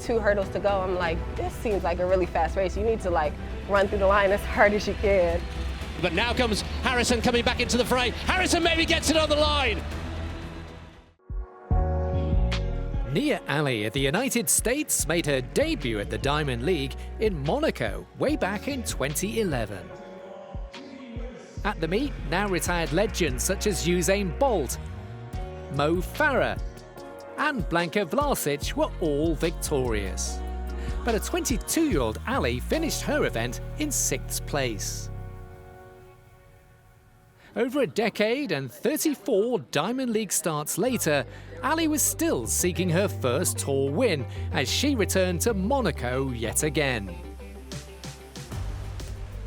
2 hurdles to go, I'm like, this seems like a really fast race. You need to like run through the line as hard as you can. But now comes Harrison coming back into the fray. Harrison maybe gets it on the line. Nia Ali of the United States made her debut at the Diamond League in Monaco way back in 2011. At the meet, now retired legends such as Usain Bolt, Mo Farah and Blanka Vlasic were all victorious. But a 22-year-old Ali finished her event in 6th place. Over a decade and 34 Diamond League starts later, Ali was still seeking her first tour win as she returned to Monaco yet again.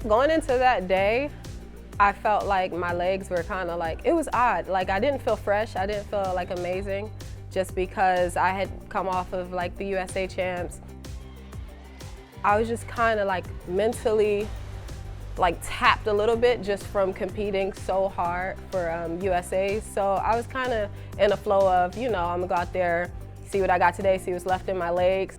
Going into that day, I felt like my legs were kind of like, it was odd. Like I didn't feel fresh, I didn't feel like amazing, just because I had come off of like the USA champs. I was just kind of like mentally like tapped a little bit just from competing so hard for USA. So I was kind of in a flow of, you know, I'm gonna go out there, see what I got today, see what's left in my legs.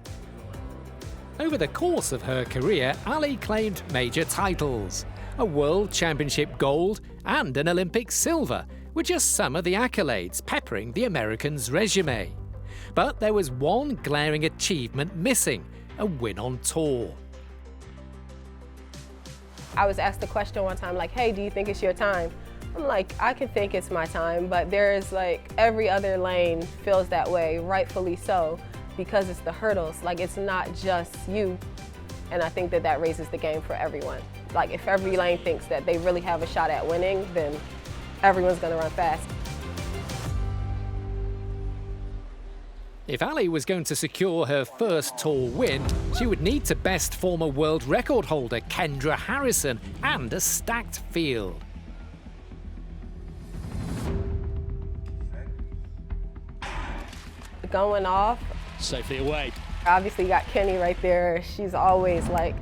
Over the course of her career, Ali claimed major titles. A World Championship gold and an Olympic silver were just some of the accolades peppering the Americans' resume. But there was one glaring achievement missing: a win on tour. I was asked the question one time, like, hey, do you think it's your time? I'm like, I can think it's my time, but there's like every other lane feels that way, rightfully so, because it's the hurdles. Like, it's not just you. And I think that that raises the game for everyone. Like, if every lane thinks that they really have a shot at winning, then everyone's gonna run fast. If Ali was going to secure her first tour win, she would need to best former world record holder Kendra Harrison and a stacked field. Going off. Safely away. Obviously you got Kenny right there. She's always like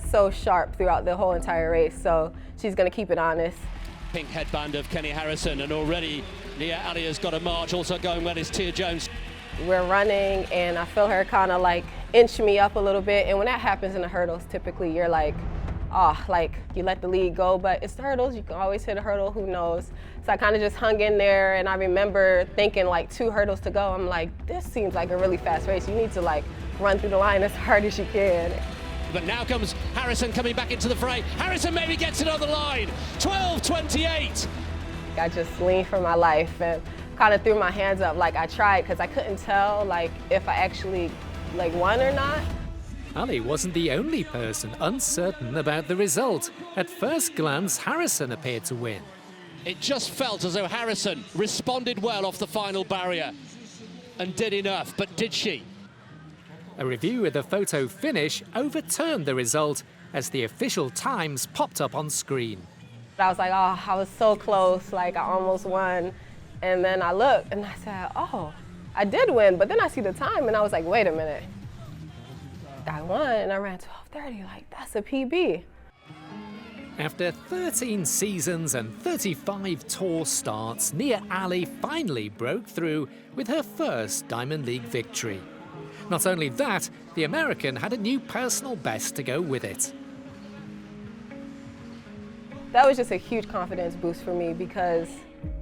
so sharp throughout the whole entire race, so she's gonna keep it honest. Pink headband of Kenny Harrison, and already Nia Ali has got a march. Also going well is Tia Jones. We're running and I feel her kind of like inch me up a little bit, and when that happens in the hurdles, typically you're like, like you let the lead go, but it's the hurdles, you can always hit a hurdle, who knows. So I kind of just hung in there, and I remember thinking like 2 hurdles to go, I'm like, this seems like a really fast race. You need to like run through the line as hard as you can. But now comes Harrison coming back into the fray. Harrison maybe gets it on the line. 12:28. I just leaned for my life and kind of threw my hands up like I tried, because I couldn't tell like if I actually like won or not. Ali wasn't the only person uncertain about the result. At first glance, Harrison appeared to win. It just felt as though Harrison responded well off the final barrier and did enough, but did she? A review of the photo finish overturned the result as the official times popped up on screen. I was like, oh, I was so close, like I almost won. And then I looked and I said, oh, I did win, but then I see the time and I was like, wait a minute. I won and I ran 12:30, like that's a PB. After 13 seasons and 35 tour starts, Nia Ali finally broke through with her first Diamond League victory. Not only that, the American had a new personal best to go with it. That was just a huge confidence boost for me, because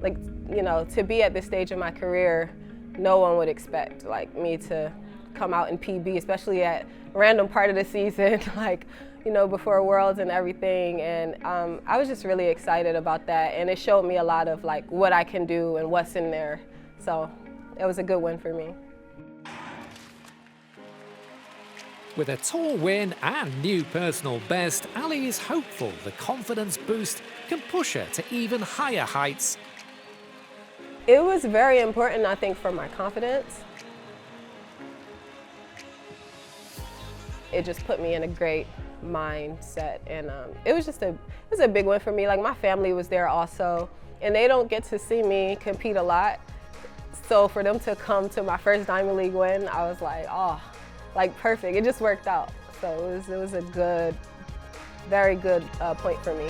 like, you know, to be at this stage of my career, no one would expect like me to come out in PB, especially at a random part of the season, like, you know, before Worlds and everything. And I was just really excited about that, and it showed me a lot of like what I can do and what's in there. So it was a good win for me. With a tour win and new personal best, Ali is hopeful the confidence boost can push her to even higher heights. It was very important, I think, for my confidence. It just put me in a great mindset, and it was a big win for me. Like, my family was there also, and they don't get to see me compete a lot. So for them to come to my first Diamond League win, I was like, oh, like perfect. It just worked out. So it was a good, very good point for me.